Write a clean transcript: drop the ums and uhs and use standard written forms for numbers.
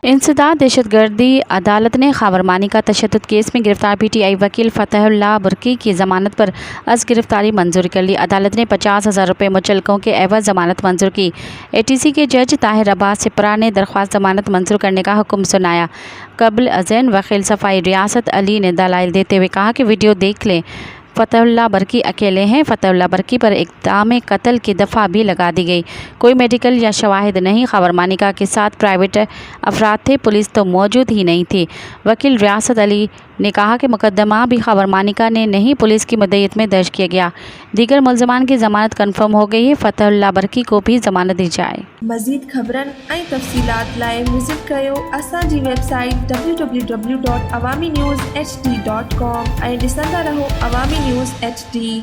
इंसदाद दहशतगर्दी अदालत ने खावरमानिका तशद्दुद केस में गिरफ्तार PTI वकील फ़तहुल्लाह बुर्की की ज़मानत पर अज़ गिरफ्तारी मंजूर कर ली। अदालत ने 50,000 रुपये मुचल्लकों के एवज़ ज़मानत मंजूर की। ATC के जज ताहिर अब्बास सिपरा ने दरख्वास्त ज़मानत मंजूर करने का हुक्म सुनाया। कबल अज़ैन वकील सफ़ाई रियासत अली ने दलाइल देते हुए कहा कि वीडियो देख लें, फ़तहुल्लाह बर्की अकेले हैं। फ़तहुल्लाह बर्की पर इक़दाम कत्ल की दफ़ा भी लगा दी गई। कोई मेडिकल या शवाहिद नहीं। खावरमानिका के साथ प्राइवेट अफराद थे, पुलिस तो मौजूद ही नहीं थी। वकील रियासत अली ने कहा कि मुकदमा भी खावरमानिका ने नहीं, पुलिस की मुद्दत में दर्ज किया गया। दीगर मुल्ज़मान की ज़मानत कन्फर्म हो गई है। फ़तहुल्लाह बर्की को भी ज़मानत दी जाए। मज़ीद ख़बरनि ऐं तफ़सीलात लाइ विज़िट कयो असांजी वेबसाइट www.awamiNewsHD.com ऐं ॾिसंदा रहो अवामी न्यूज़ HD।